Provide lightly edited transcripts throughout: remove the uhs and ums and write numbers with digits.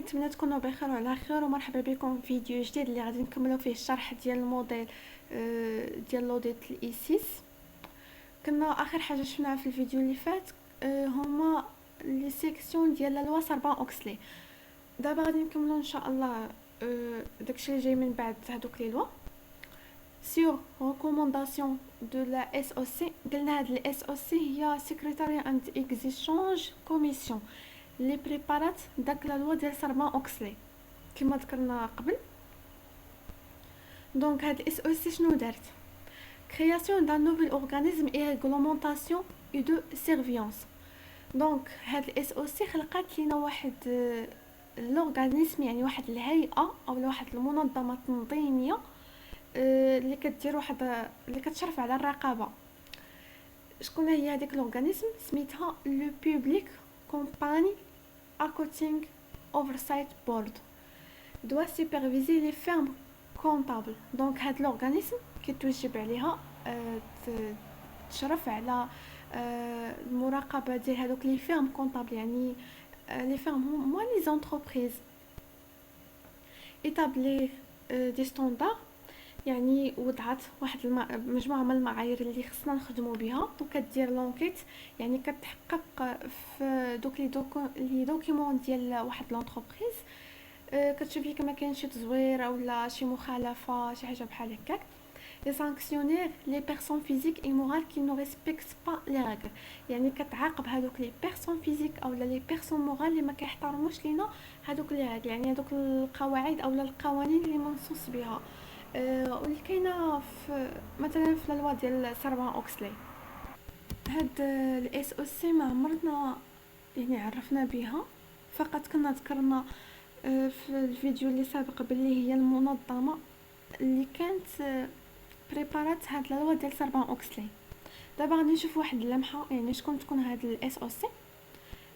كنتمنى تكونوا بخير وعلى خير، ومرحبا بكم في فيديو جديد اللي غادي نكملوا فيه الشرح ديال الموديل ديال لوديت الاي 6. كنا اخر حاجه شفناها في الفيديو اللي فات هما لي سيكسيون ديال لا لوا ساربان اوكسلي. دابا غادي نكملوا ان شاء الله داكشي اللي جاي من بعد هذوك لي لوا sur recommandation de la SOC. قلنا هاد ال SOC هي Secretariat and Exchange Commission اللي بريبارات داك لا لوا ديال ساربان اوكسلي كما ذكرنا قبل. دونك هاد ال SOC شنو دارت؟ création d'un nouvel organisme et réglementation et de surveillance. دونك هاد ال SOC خلقات لينا واحد لورغانيزم، يعني واحد الهيئه او واحد المنظمه تنظيميه اللي كدير واحد اللي كتشرف على الرقابه. شكون هي هذيك لورغانيزم؟ سميتها لو بوبليك كومباني اكوتينغ اوفرسايت بورد doit superviser les firmes comptables. دونك هاد لورغانيزم كيتوجب عليها تشرف على المراقبه ديال هذوك لي فيرم كونطابل، يعني لي فيرم هما لي زونتربريز. établir دي ستاندار، يعني وضعت واحد مجموعه من المعايير اللي خصنا نخدموا بها، وكدير لونكيت يعني كتحقق في دوك لي دوكيمون ديال واحد لونتربريز، كتشوفي كما كاين شي تزوير اولا شي مخالفه شي حاجه بحال هكاك. les sanctionner les personnes physiques et morales qui ne respectent pas les règles، يعني كتعاقب هذوك لي بيرسون فيزيك اولا لي بيرسون مورال اللي ما كيحترموش لينا هذوك لي رègles، يعني هذوك القواعد اولا القوانين اللي منصوص بها واللي كاينه في مثلا في الوا ديال ساربان اوكسلي. هاد الاس او سي ما عمرنا يعني عرفنا بها، فقط كنا ذكرنا في الفيديو اللي سابق باللي هي المنظمه اللي كانت بريبارات هاد لا لوا ديال ساربان اوكسلي. دابا غادي نشوف واحد اللمحه يعني شكون تكون هاد الاس او سي.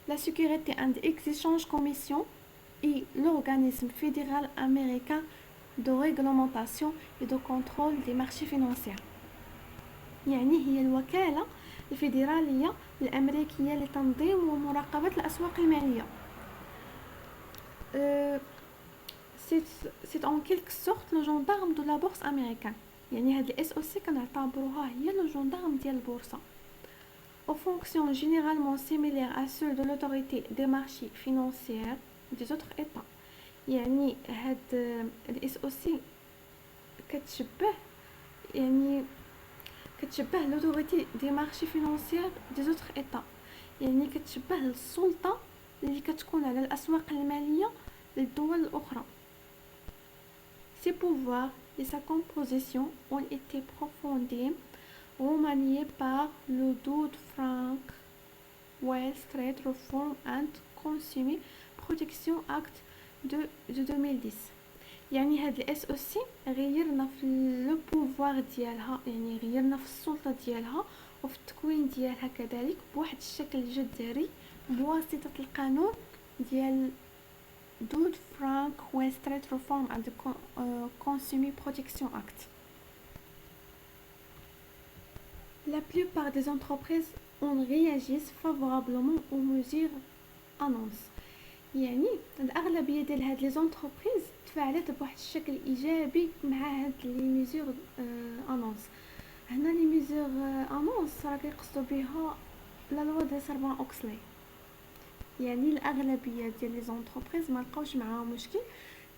لا sécurité and exchange commission est l'organisme fédéral américain de réglementation et de contrôle des marchés financiers، يعني هي الوكالة الفيدرالية الأمريكية لتنظيم ومراقبة الأسواق المالية. c'est en quelque sorte le gendarme de la bourse américaine، يعني هاد ال SOC كنعتبروها هي le gendarme ديال البورصة. aux fonctions généralement similaires à ceux de l'autorité des marchés financiers des autres États. يعني هاد ال SOC كتشبه l'autorité des marchés financiers des autres États، يعني كتشبه السلطة اللي كتكون على الأسواق المالية للدول الأخرى. ses pouvoirs et sa composition ont été profondément remaniés par le Dodd-Frank Wall Street Reform and Consumer Protection Act de 2010. يعني هاد الاس او سي غيرنا في لو بوفوار ديالها، يعني غيرنا في السلطه ديالها وفي التكوين ديالها كذلك بواحد الشكل جذري بواسطه القانون ديال دود فرانك وول ستريت ريفورم اند كونسومر بروتكشن اكت. La plupart des entreprises en réagissent favorablement aux mesures annoncées، يعني الاغلبيه ديال هاد لي زونتربريز تفاعلت بواحد الشكل ايجابي مع هاد لي ميزور انونس. هنا لي ميزور انونس راه كيقصدوا بها لا لوا ديال ساربان اوكسلي، يعني الاغلبيه ديال لي زونتربريز ما لقاوش معاهم مشكل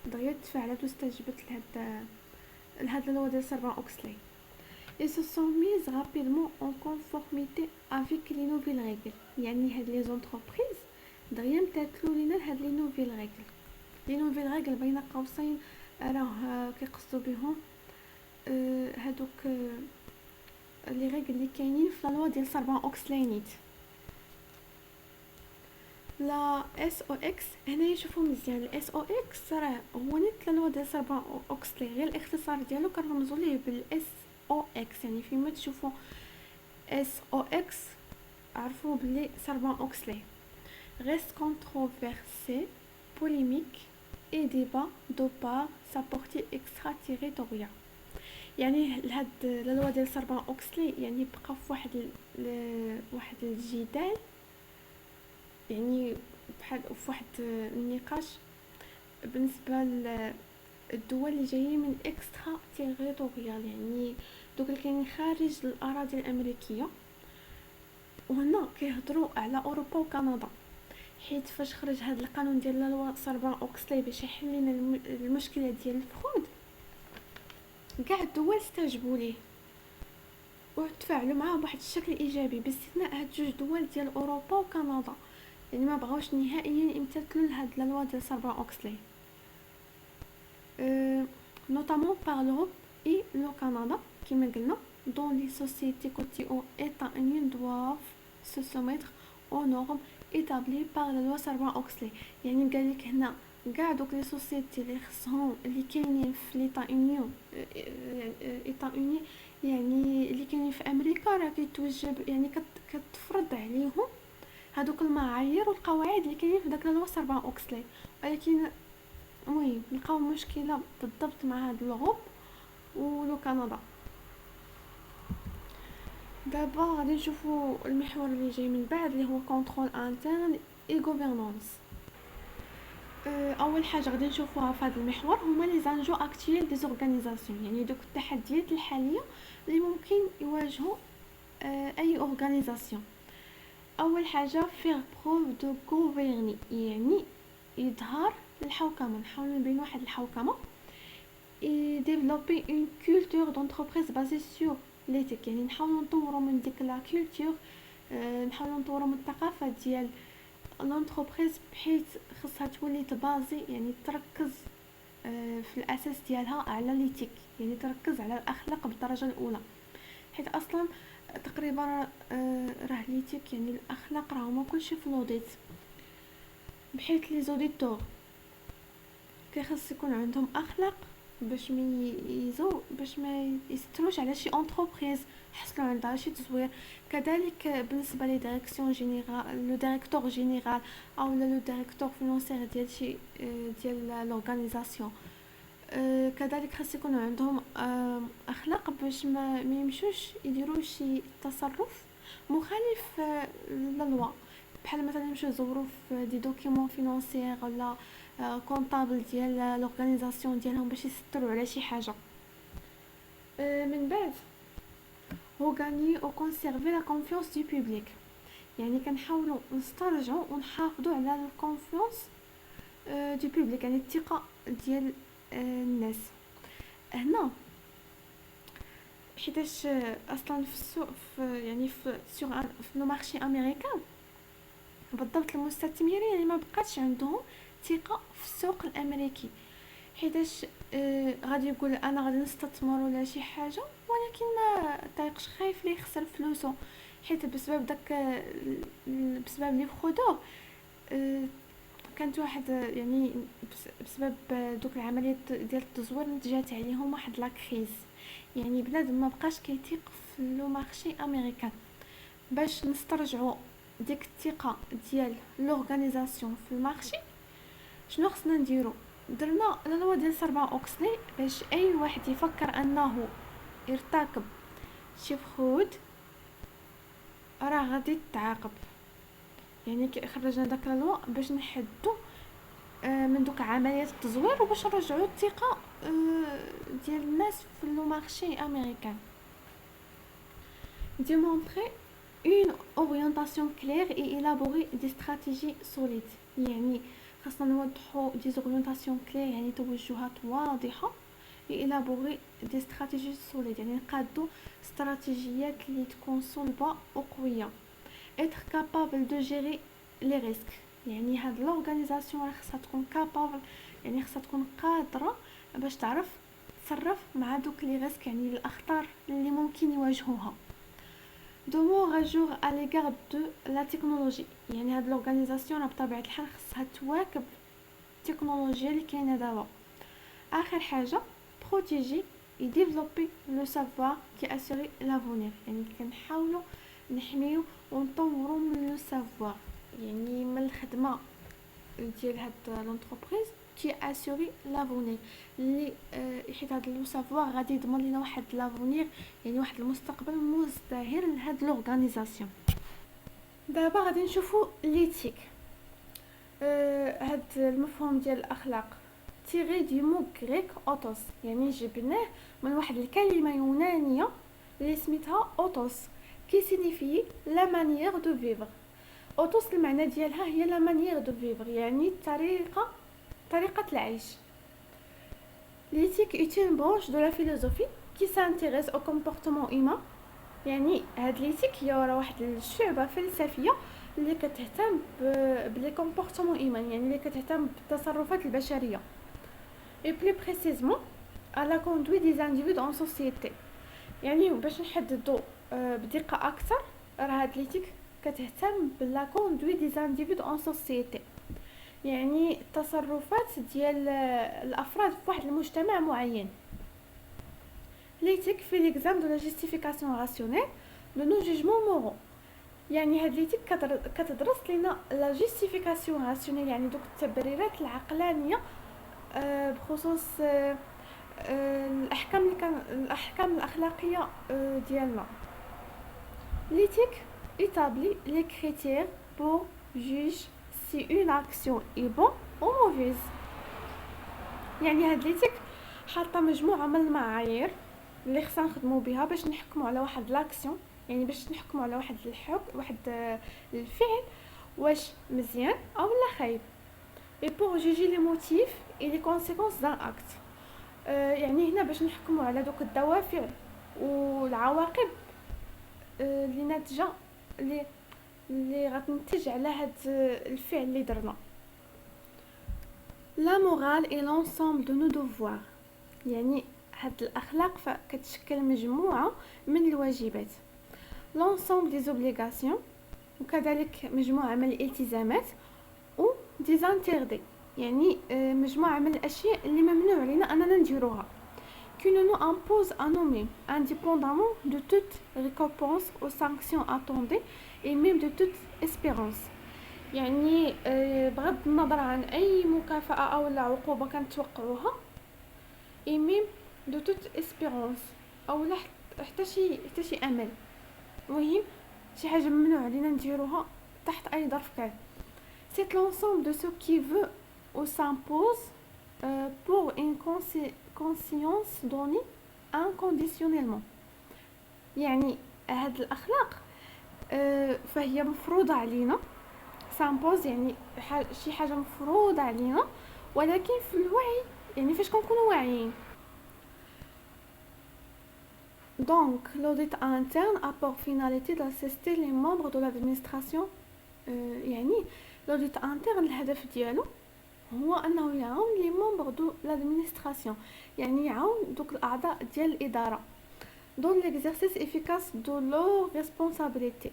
دغيا تفاعلت واستجبت لهاد لا لوا ديال ساربان اوكسلي. et se sont mises rapidement en conformité avec les nouvelles règles، يعني هاد لي زونتربريز دغيا متاتلو لينا لهاد لي نوفيل ريغل. لي نوفيل ريغل بين قوسين راه كيقصدوا بهم هادوك لي ريغل اللي كاينين في لا لوا ديال ساربان اوكسلي نيت. لا اس او اكس هنا يشوفوا مزيان، الاس او اكس راه هو نيت لا لوا ديال ساربان اوكسلي، غير الاختصار ديالو كنرمزوا ليه بالاس او اكس، يعني فيما تشوفوا اس او اكس عرفوا بلي ساربان اوكسلي. reste controversé, polémique et débat de par sa portée extraterritoriale. يعني هاد لا لوا ديال ساربان اوكسلي يعني بقى في واحد الجدال، يعني بحال في واحد النقاش بالنسبه للدول اللي جايين من اكسترا تيريتوريال، يعني دوك اللي كاينين خارج الاراضي الامريكيه، وهنا كيهضروا على اوروبا وكندا. حيت فاش خرج هذا القانون ديال لا لوا ساربان اوكسلي باش يحل لنا المشكله ديال الفخود، كاع الدول استجابوا ليه وتفاعلوا معاه بواحد الشكل ايجابي، باستثناء هاد جوج دول ديال اوروبا وكندا، يعني ما بغاوش نهائيا يمتثلوا لهاد لا لوا ديال ساربان اوكسلي. notamment par l'Europe et le Canada, كما قلنا dont les sociétés cotées aux États-Unis doivent se soumettre aux normes établies par la loi Sarbanes-Oxley. يعني قال لك هنا كاع دوك لي سوسيتي اللي خصهم اللي كاينين في ليطا اونيون ايطا اوني، يعني اللي كاينين في امريكا، راه كيتوجب يعني كتفرض عليهم هادوك المعايير والقواعد اللي كاينين في داك لا لوا ساربان اوكسلي. ولكن المهم لقاو مشكله بالضبط مع هاد الغوب ولو كندا. دابا غادي نشوفوا المحور اللي جاي من بعد اللي هو كونترول انترن اي غوفرنانس. اول حاجه غادي نشوفوها في هذا المحور هما لي زانجو اكتيل دي زورغانيزاسيون، يعني دوك التحديات الحاليه اللي ممكن يواجهوا اي اورغانيزاسيون. اول حاجه فيغ بروف دو غوفرني، يعني يظهر الحوكمه، نحاول نبين واحد الحوكمه. et développer une culture d'entreprise basée sur l'éthique، يعني نحاولوا نطوروا من ديك لا كولتور، نحاولوا نطوروا من الثقافه ديال لونتربريز بحيث خصها تولي تبازي، يعني تركز في الاساس ديالها على ليتيك، يعني تركز على الاخلاق بالدرجه الاولى. حيت اصلا تقريبا راه ليتيك يعني الاخلاق راه ما كلشي في لوديت، بحيث لي زوديتور كيخص يكون عندهم اخلاق باش ما يستروش على شي انتربريز حصلوا عندها شي تزوير. كذلك بالنسبه لي ديريكسيون جينيرال، لو ديريكتور جينيرال او لو ديريكتور فينانسيير ديال شي ديال لورغانيزاسيون، كذلك خاص يكون عندهم اخلاق باش ما يمشوش يديروا شي تصرف مخالف للوا، بحال مثلا يمشيو يزوروا في دي دوكيومون فينانسيير ولا كونطابل ديال لورغانيزاسيون ديالهم باش يستروا على شي حاجه. من بعد هو غاني او كونسيرفي لا كونفيونس دو بوبليك، يعني كنحاولوا نسترجعوا ونحافظوا على الكونفيونس دو بوبليك، يعني الثقه ديال الناس. هنا حيتاش اصلا في السوق يعني في لو مارشي امريكان بالضبط المستثمرين يعني ما بقاتش عندهم ثقه في السوق الامريكي، حيتاش غادي يقول انا غادي نستثمر ولا شي حاجه ولكن ما طايقش، خايف لي يخسر فلوسه، حيت بسبب داك بسبب لي خدوه كانت واحد يعني بسبب دوك العمليات ديال التزوير نتجات عليهم واحد لا كريز، يعني بنادم ما بقاش كيثيق في لو مارشي امريكان. باش نسترجعوا ديك الثقه ديال لورغانيزاسيون في المارشي شنو خصنا نديرو؟ درنا لا لوا ديال ساربان اوكسلي باش اي واحد يفكر انه يرتكب شي فخود راه غادي تعاقب، يعني خرجنا داك لا لوا باش نحدو من دوك عمليات التزوير وباش نرجعوا الثقه ديال الناس في لو مارشي امريكان. démontrer une orientation claire et élaborer des stratégies solides، يعني خاصنا نوضحوا دي زورينتاسيون كلير، يعني توجهات واضحه، élaborer des stratégies solides يعني نقادو استراتيجيات اللي تكون صلبه وقويه. être capable de gérer les risques، يعني هاد لورغانيزاسيون راه خاصها تكون كابابل، يعني خاصها تكون قادره باش تعرف تصرف مع دوك لي ريسك، يعني الاخطار اللي ممكن يواجهوها. دو مون راجور à l'égard de la technologie، يعني هاد لورغانيزاسيون راه بطبيعه الحال خاصها تواكب التكنولوجيا اللي كاينه دابا. اخر حاجه بروتيجي et développer le savoir qui assure l'avenir، يعني كنحاولوا نحميو ونطوروا من لو سافوار، يعني من الخدمه ديال هاد لونتربريز كي اسوري لافونير، اللي حيت هاد لو سافوار غادي يضمن لنا واحد لافونير، يعني واحد المستقبل مزدهر لهاد لورغانيزاسيون. دابا غادي نشوفوا ليتيك، هاد المفهوم ديال الاخلاق. تيغي دي مو غريك اوتوس، يعني جبناه من واحد الكلمه يونانيه اللي سميتها اوتوس كي سينيفي لا مانيير دو فيفر. اوتوس المعنى ديالها هي لا مانيير دو فيفر، يعني طريقه العيش. ليتيك est une branche de la philosophie qui s'intéresse au comportement humain. يعني هاد ليتيك هي واحد الشعبة فلسفية اللي كتهتم بلي كومبورتمون ايمان، يعني اللي كتهتم بالتصرفات البشرية et plus précisément à la conduite des individus en société. يعني باش نحددو بدقة اكثر، راه هاد ليتيك كتهتم بلا كوندويت دي انديفيدو اون سوسيتي، يعني التصرفات ديال الافراد في واحد المجتمع معين. ليتيك في ليكزام دو لا جيستيفيكاسيون راسيونيل دو نو جوجمون مورو، يعني هاد ليتيك كتدرس لينا لا جيستيفيكاسيون راسيونيل، يعني دوك التبريرات العقلانيه بخصوص الاحكام الاخلاقيه ديالنا. L'éthique établit les critères pour juger si une action est bonne ou mauvaise. يعني هاد ليتيك حاطه مجموعه من المعايير اللي خصنا نخدموا بها باش نحكموا على واحد لاكسيون، يعني باش نحكموا على واحد الفعل واش مزيان او لا خايب. et pour juger les motifs et les conséquences d'un acte. يعني هنا باش نحكموا على دوك الدوافع والعواقب اللي ناتجه اللي غتنتج على هاد الفعل اللي درنا. لا مورال اي لونسومبل دو نو دوفوار، يعني هاد الاخلاق فكتشكل مجموعه من الواجبات. لونسومبل دي زوبليغاسيون، وكذلك مجموعه من الالتزامات، و دي زانتيردي، يعني مجموعه من الاشياء اللي ممنوع علينا اننا نديروها. qui ne nous impose à nous-mêmes, indépendamment de toute récompense aux sanctions attendues et même de toute espérance. يعني بغض النظر عن أي مكافأة أو لا عقوبة كنتوقعوها et même de toute espérance، أو لا حتى شي أمل. المهم شي حاجة ممنوع علينا نديروها تحت أي ظرف كان. C'est l'ensemble de ce qui veut ou s'impose pour une conscience donnée inconditionnellement. يعني هاد الأخلاق فهي مفروضة علينا، سامبوز يعني شي حاجة مفروضة علينا، ولكن في الوعي، يعني فاش كنكونوا واعيين. Donc l'audit interne a pour finalité d'assister les membres de l'administration. يعني l'audit interne الهدف ديالو هو انه يعاون لي ممبر دو لادمينستراسيون، يعني يعاون دوك الاعضاء ديال الاداره دون ليكزارسيس افيكاس دو لو ريسبونسابيلتي.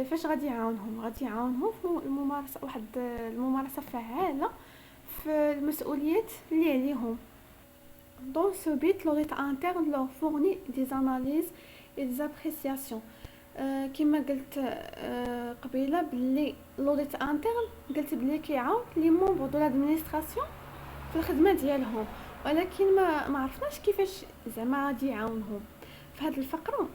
فاش غادي يعاونهم في الممارسه، واحد الممارسه فعاله في المسؤوليات اللي عليهم. دون سو بيت لوديت انترن لو فورني دي زاناليز اي دي ابريسياسيون. كما قلت قبيله بلي لوديت انترن قلت بلي كيعاون لي ممبر دو لادمينستراسيون في الخدمه ديالهم، ولكن ما عرفناش كيفاش زعما غادي يعاونهم. في هذه الفقره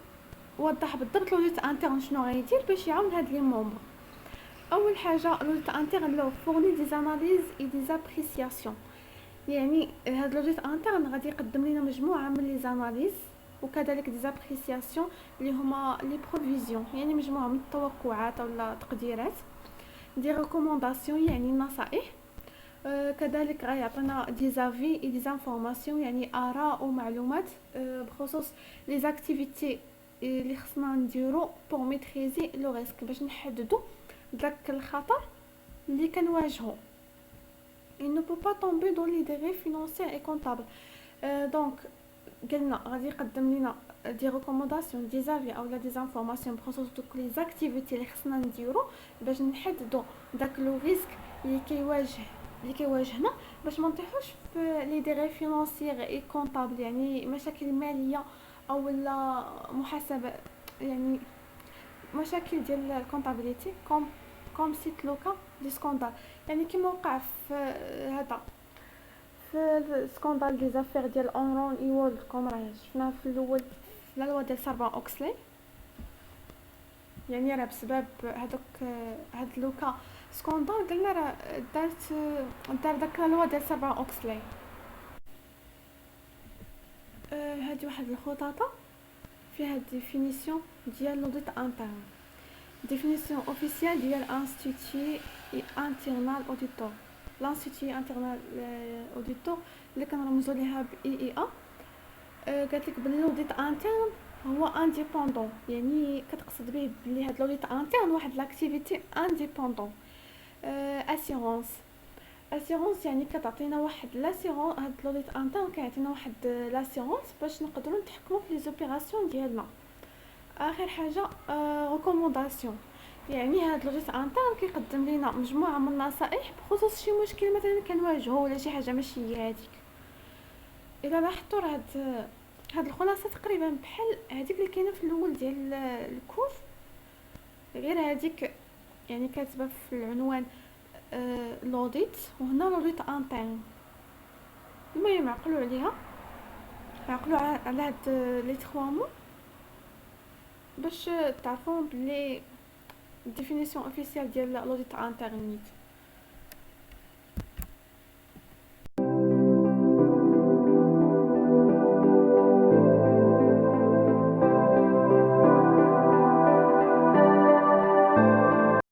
وضح بالضبط لوديت انترن شنو غيدير باش يعاون هاد لي ممبر. اول حاجه لوديت انترن لو فورني دي زاناليز اي دي ابريسياسيون، يعني هاد لوديت انترن غادي يقدم لنا مجموعه من لي زاناليز وكذلك دي زابريسياسيون اللي هما لي بروفيزيون، يعني مجموعه من التوقعات او تقديرات، دي ريكومونداسيون يعني النصائح، كذلك غيعطينا دي زافي اي دي زانفورماسيون يعني اراء ومعلومات بخصوص لي زاكتيفيتي اللي خصنا نديرو بور ميتريزي لو ريسك، باش نحددو داك الخطر اللي كنواجهو. il ne peut pas tomber dans les dérives financières et comptables. donc قلنا غادي يقدم لنا دي ريكومونداسيون دي زافي او لا دي زانفورماسيون بخصوص دوك لي زاكتيفيتي اللي خصنا نديرو باش نحددو داك لو ريسك اللي كيواجهنا، باش ما نطيحوش في لي ديريف فينانسيير اي كونطابل، يعني مشاكل ماليه او لا محاسبه، يعني مشاكل ديال الكونطابيليتي كوم سيت لوكا دي سكوندال، يعني كيما وقع في هذا في سكوندال دي زافير ديال اونرون اي وولد كوم راه شفنا في الاول في لا لوا ديال ساربان اوكسلي. يعني راه بسبب هاد لوكا سكوندار قلنا راه دار داك لا لوا ديال سبعة اوكسلي. هادي واحد الخطاطة فيها ديفينيسيون ديال لوديت انترن. ديفينيسيون اوفيسيال ديال انستيتي انترنال اوديتور. لانستيتي انترنال اوديتور اللي كنرمزوا ليها ب اي اي ا. قالت لك بلي لوديت انترن هو انديبوندون، يعني كتقصد به بلي هاد لوديت انترن واحد لاكتيفيتي انديبوندون. اسيرونس. اسيرونس يعني كتعطينا واحد لاسيرونس، هاد لوديت انترن كيعطينا واحد لاسيرونس باش نقدروا نتحكموا في لي زوبيراسيون ديالنا. اخر حاجه ريكومونداسيون، يعني هاد لوديت انترن كيقدم لينا مجموعه من النصائح بخصوص شي مشكل مثلا كنواجهو ولا شي حاجه ماشي هي هذيك. الا لاحظتوا راه هاد الخلاصه تقريبا بحال هذيك اللي كاينه في الاول ديال الكورس، غير هذيك يعني كاتبه في العنوان لوديت، وهنا لوديت انترن. المهم عقلوا عليها، عقلوا على هاد لي 3 مو باش تعرفوا بلي الديفينيسيون اوفيسيال ديال لوديت انترن نيت.